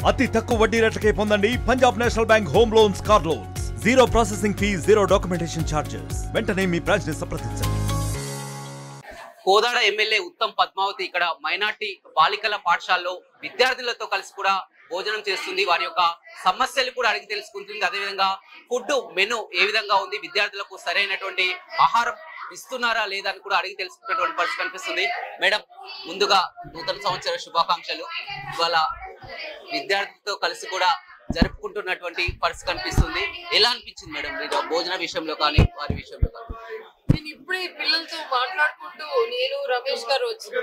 అతి తక్కువ వడ్డీ రేట్లకే పొందండి Punjab national bank home loans, car loans. Zero processing fee, zero documentation charges. వెంటనే మీ బ్రాంచ్ ని సంప్రదించండి. కోదాడ ఎమ్మెల్యే ఉత్తమ్ పద్మావతి ఇక్కడ మైనార్టీ బాలికల పాఠశాలలో విద్యార్థులతో కలిసి కూడా భోజనం చేస్తుంది. వారి యొక్క సమస్యలు కూడా అడిగి తెలుసుకుంటుంది. అదేవిధంగా ఫుడ్ మెను ఏ విధంగా ఉంది, విద్యార్థులకు సరైనటువంటి ఆహారం ఇస్తున్నారా లేదా అని కూడా అడిగి తెలుసుకున్నటువంటి పరిస్థితి కనిపిస్తుంది. మేడం, ముందుగా నూతన సంవత్సర శుభాకాంక్షలు. ఇవాళ విద్యార్థులతో కలిసి కూడా జరుపుకుంటున్నటువంటి పరిస్థితి కనిపిస్తుంది. ఎలా అనిపించింది మేడం మీరు భోజన విషయంలో కానీ వారి విషయంలో కానీ? నేను ఇప్పుడే పిల్లలతో మాట్లాడుకుంటూ నేను రమేష్ గారు వచ్చాను.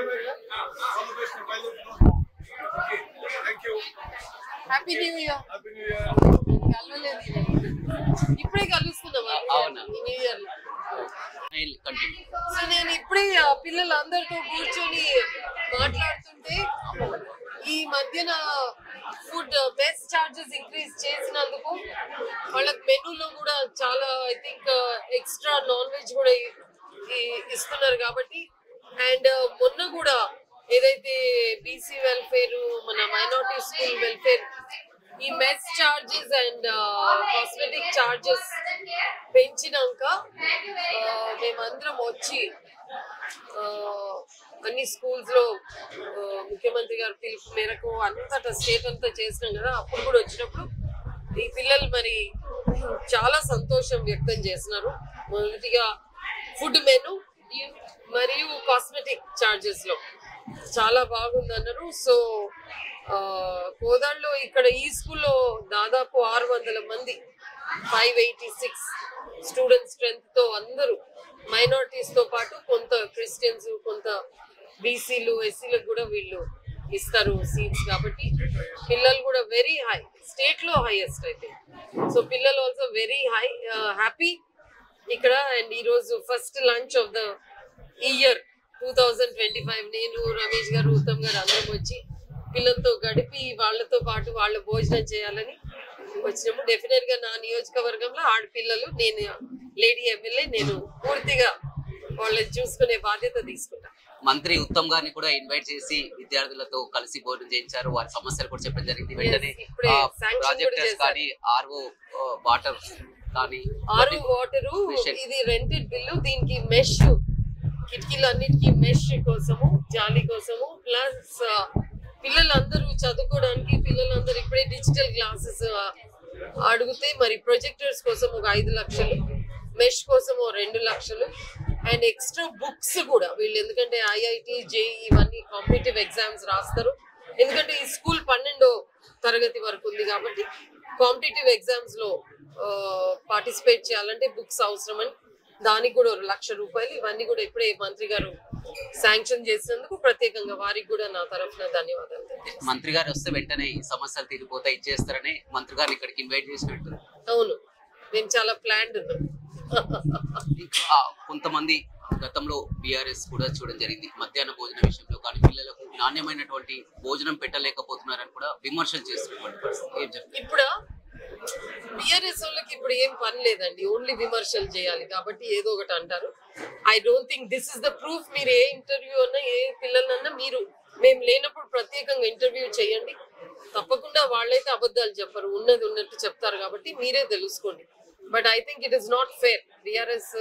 Happy new year. కలవలేదు, ఇప్పుడే కలుస్తున్నామా న్యూ ఇయర్ లో. సో నేను ఇప్పుడే పిల్లలందరితో కూర్చొని మాట్లాడుతుంటే ఈ మధ్యన ఫుడ్ మెస్ చార్జెస్ ఇంక్రీజ్ చేసినందుకు వాళ్ళకి మెనూలో కూడా చాలా I think extra non veg కూడా ఇస్తున్నారు కాబట్టి. అండ్ మొన్న కూడా ఏదైతే బీసీ వెల్ఫేర్, మన మైనారిటీ స్కూల్ వెల్ఫేర్, ఈ mess charges and cosmetic charges పెంచినాక మేమందరం వచ్చి అన్ని స్కూల్స్ లో ముఖ్యమంత్రి గారి పిలుపు మేరకు అంతటా స్టేట్ అంతా చేసినాం కదా. అప్పుడు కూడా వచ్చినప్పుడు ఈ పిల్లలు మరి చాలా సంతోషం వ్యక్తం చేస్తున్నారు. మొదటిగా ఫుడ్ మెను మరియు కాస్మెటిక్ చార్జెస్ లో చాలా బాగుంది అన్నారు. సో కోదాడలో ఇక్కడ ఈ స్కూల్లో దాదాపు 600 మంది, 586 స్టూడెంట్ స్ట్రెంత్ తో అందరూ మైనారిటీస్ తో పాటు కొంత క్రిస్టియన్స్, కొంత బీసీలు, ఎస్సీలకు కూడా వీళ్ళు ఇస్తారు సీట్స్. కాబట్టి పిల్లలు కూడా వెరీ హై, స్టేట్ లో హైయెస్ట్ అయితే. సో పిల్లలు ఆల్సో వెరీ హై హ్యాపీ ఇక్కడ. అండ్ ఈ రోజు first lunch of the year 2025 నేను, రమేష్ గారు, ఉత్తమ్ గారు అందరం వచ్చి పిల్లలతో గడిపి వాళ్ళతో పాటు వాళ్ళ భోజనం చేయాలని వచ్చినప్పుడు డెఫినెట్ గా నా నియోజకవర్గంలో ఆడపిల్లలు, నేను లేడీ ఎమ్మెల్యే, నేను పూర్తిగా వాళ్ళని చూసుకునే బాధ్యత తీసుకుంటా. మంత్రి ఉత్తమ్ గారిని కూడా ఇన్వైట్ చేసి విద్యార్థులతో కలిసి భోజనం చేయించారు. వారి సమస్యలు కూడా చెప్పడం జరిగింది. వెంటనే ప్రాజెక్టర్స్ కానీ, ఆర్ఓ వాటర్ కానీ, ఆర్ఓ వాటరు ఇది రెంటెడ్ బిల్లు. దీనికి మెష్ కిటికీలన్నిటికీ మెష్ కోసము, జాలి కోసము, ప్లస్ పిల్లలందరూ చదువుకోవడానికి పిల్లలందరూ ఇప్పుడే డిజిటల్ క్లాసెస్ అడిగితే మరి ప్రొజెక్టర్స్ కోసం ఒక 5 లక్షలు, మెష్ కోసం 2 లక్షలు, అండ్ ఎక్స్ట్రా బుక్స్ కూడా వీళ్ళు, ఎందుకంటే ఐఐటి, జేఈ ఇవన్నీ కాంపిటేటివ్ ఎగ్జామ్స్ రాస్తారు. ఎందుకంటే ఈ స్కూల్ 12వ తరగతి వరకు ఉంది కాబట్టి కాంపిటేటివ్ ఎగ్జామ్స్ లో పార్టిసిపేట్ చేయాలంటే బుక్స్ అవసరమని దానికి కూడా 1 లక్ష రూపాయలు. ఇవన్నీ కూడా ఇప్పుడే మంత్రి గారు శాంక్షన్ చేసినందుకు ప్రత్యేకంగా వారికి కూడా నా తరఫున ధన్యవాదాలు. మంత్రి గారు వస్తే వెంటనే ఈ సమస్యలు తీరిపోతాయి, ఇచ్చేస్తారని మంత్రి గారు ఇక్కడికి ఇన్వైట్ చేసినట్టు. అవును, మేము చాలా ప్లాన్డ్ ఉన్నాం. కొంతమంది గతంలో బీఆర్ఎస్ కూడా చూడడం జరిగింది. మధ్యాహ్న భోజన విషయంలో కానీ పిల్లలకు నాణ్యమైనటువంటి భోజనం పెట్టలేకపోతున్నారని కూడా విమర్శలు చేస్తున్నటువంటి పరిస్థితి. ఏం చెప్తారు? ఇప్పుడు బిఆర్ఎస్ వాళ్ళకి ఇప్పుడు ఏం పని లేదండి, ఓన్లీ విమర్శలు చేయాలి కాబట్టి ఏదో ఒకటి అంటారు. I don't think this is the proof. మీరు ఏ ఇంటర్వ్యూ అన్నా, ఏ పిల్లలన్నా మీరు మేము లేనప్పుడు ప్రత్యేకంగా ఇంటర్వ్యూ చేయండి. తప్పకుండా వాళ్ళైతే అబద్ధాలు చెప్పరు, ఉన్నది ఉన్నట్టు చెప్తారు కాబట్టి మీరే తెలుసుకోండి. But I think it is not fair. BRS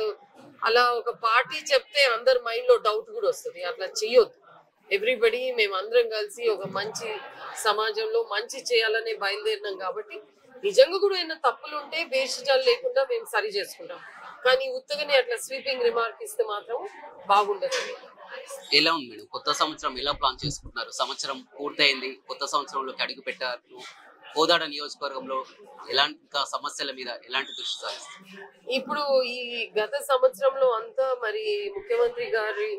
అలా ఒక పార్టీ చెప్తే అందరి మైండ్ లో డౌట్ కూడా వస్తుంది. అట్లా చెయ్యొద్దు. ఎవ్రీబడి మేము అందరం కలిసి ఒక మంచి సమాజంలో మంచి చేయాలనే బయలుదేరినాం కాబట్టి నిజంగా కూడా ఏమైనా తప్పులు ఉంటే బేషజాలు లేకుండా మేము సరి చేసుకుంటాం. కానీ ఉత్తగానే అట్లా స్వీపింగ్ రిమార్క్ ఇస్తే మాత్రం బాగుండదు. ఎలా ఉంది మేడం కొత్త సంవత్సరం, ఎలా ప్లాన్ చేసుకుంటున్నారు? సంవత్సరం పూర్తయింది, కొత్త సంవత్సరంలోకి అడుగు పెట్టారు. కోదాడ నియోజకవర్గంలో ఎలాంటి సమస్యల మీద ఎలాంటి దృష్టి సారిస్తారు? ఇప్పుడు ఈ గత సంవత్సరంలో అంతా మరి ముఖ్యమంత్రి గారి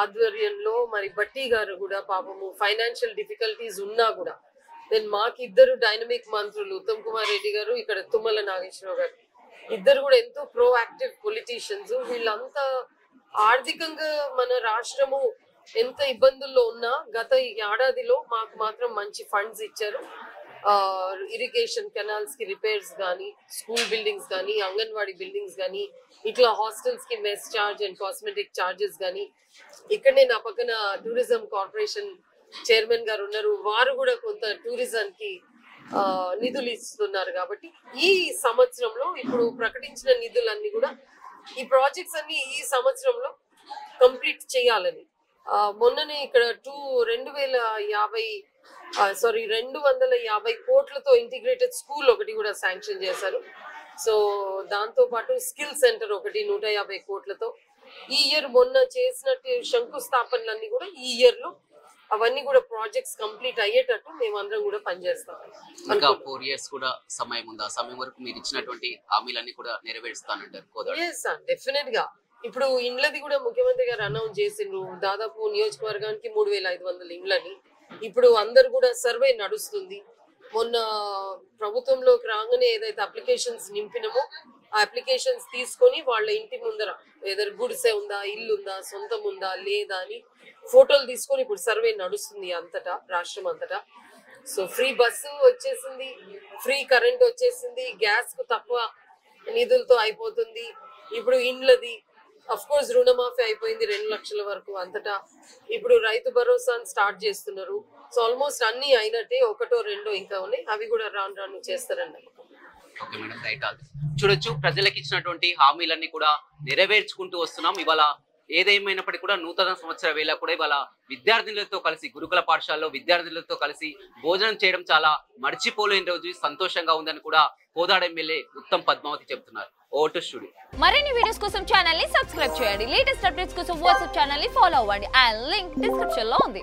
ఆధ్వర్యంలో మరి బట్టి గారు కూడా పాపము ఫైనాన్షియల్ డిఫికల్టీస్ ఉన్నా కూడా దెన్ మాకిద్దరు డైనమిక్ మంత్రులు, ఉత్తమ్ కుమార్ రెడ్డి గారు, ఇక్కడ తుమ్మల నాగేశ్వరరావు గారు, ఇద్దరు కూడా ఎంతో ప్రోయాక్టివ్ పొలిటీషియన్స్. వీళ్ళంతా ఆర్థికంగా మన రాష్ట్రము ఎంత ఇబ్బందుల్లో ఉన్నా గత ఏడాదిలో మాకు మాత్రం మంచి ఫండ్స్ ఇచ్చారు. ఇరిగేషన్ కెనాల్స్ కి రిపేర్స్ కానీ, స్కూల్ బిల్డింగ్స్ కానీ, అంగన్వాడీ బిల్డింగ్స్ కానీ, ఇట్లా హాస్టల్స్ కి mess charge and cosmetic charges కానీ. ఇక్కడనే నా పక్కన టూరిజం కార్పొరేషన్ చైర్మన్ గారు ఉన్నారు, వారు కూడా కొంత టూరిజం కి నిధులు ఇస్తున్నారు. కాబట్టి ఈ సంవత్సరంలో ఇప్పుడు ప్రకటించిన నిధులన్నీ కూడా ఈ ప్రాజెక్ట్స్ అన్ని ఈ సంవత్సరంలో కంప్లీట్ చేయాలని మొన్ననే ఇక్కడ 250 కోట్లతో ఇంటిగ్రేటెడ్ స్కూల్ ఒకటి కూడా శాంక్షన్ చేశారు. సో దాంతో పాటు స్కిల్ సెంటర్ ఒకటి 150 కోట్లతో ఈ ఇయర్ మొన్న చేసినట్టు శంకుస్థాపనలన్నీ కూడా ఈ ఇయర్ లో అవన్నీ కూడా ప్రాజెక్ట్స్ కంప్లీట్ అయ్యేటట్టు మేము అందరం కూడా పనిచేస్తాం. ఇంకా 4 years కూడా సమయం ఉంది. ఆ సమయం వరకు మీరు ఇచ్చినటువంటి హామీలన్నీ కూడా నెరవేరుస్తానంటారు. డెఫినెట్ గా ఇప్పుడు ఇండ్లది కూడా ముఖ్యమంత్రి గారు అనౌన్స్ చేసిండ్రు. దాదాపు నియోజకవర్గానికి 3500 ఇండ్లని. ఇప్పుడు అందరు కూడా సర్వే నడుస్తుంది. మొన్న ప్రభుత్వంలోకి రాగానే ఏదైతే అప్లికేషన్స్ నింపినమో ఆ అప్లికేషన్స్ తీసుకొని వాళ్ళ ఇంటి ముందర ఏదైనా గుడిసె ఉందా, ఇల్లు ఉందా, సొంతం ఉందా లేదా అని ఫోటోలు తీసుకొని ఇప్పుడు సర్వే నడుస్తుంది అంతటా, రాష్ట్రం అంతటా. సో ఫ్రీ బస్సు వచ్చేసింది, ఫ్రీ కరెంట్ వచ్చేసింది, గ్యాస్ కు తక్కువ నిధులతో అయిపోతుంది. ఇప్పుడు ఇండ్లది అఫ్ కోర్స్ రుణమాఫీ అయిపోయింది 2 లక్షల వరకు అంతటా. ఇప్పుడు రైతు భరోసాను స్టార్ట్ చేస్తున్నారు. సో ఆల్మోస్ట్ అన్ని అయినట్టే, 1 or 2 ఇంకా ఉన్నాయి. అవి కూడా రాను చేస్తారండి. Okay madam, right. చూడొచ్చు, ప్రజలకు ఇచ్చినటువంటి హామీలన్నీ కూడా నెరవేర్చుకుంటూ వస్తున్నాం. ఇవాళ ఏదేమైనప్పటికీ కూడా నూతన సంవత్సర వేళ కూడా ఇవాళ విద్యార్థులతో కలిసి గురుకుల పాఠశాలలో విద్యార్థులతో కలిసి భోజనం చేయడం చాలా మర్చిపోలేని రోజు, సంతోషంగా ఉందని కూడా కోదాడ ఎమ్మెల్యే ఉత్తమ్ పద్మావతి చెబుతున్నారు. Over to studio. మరిన్ని వీడియోస్ కోసం ఛానల్ ని సబ్స్క్రైబ్ చేయండి. లేటెస్ట్ అప్డేట్స్ కోసం వాట్సాప్ ఛానల్ ని ఫాలో అవ్వండి. ఆ లింక్ డిస్క్రిప్షన్ లో ఉంది.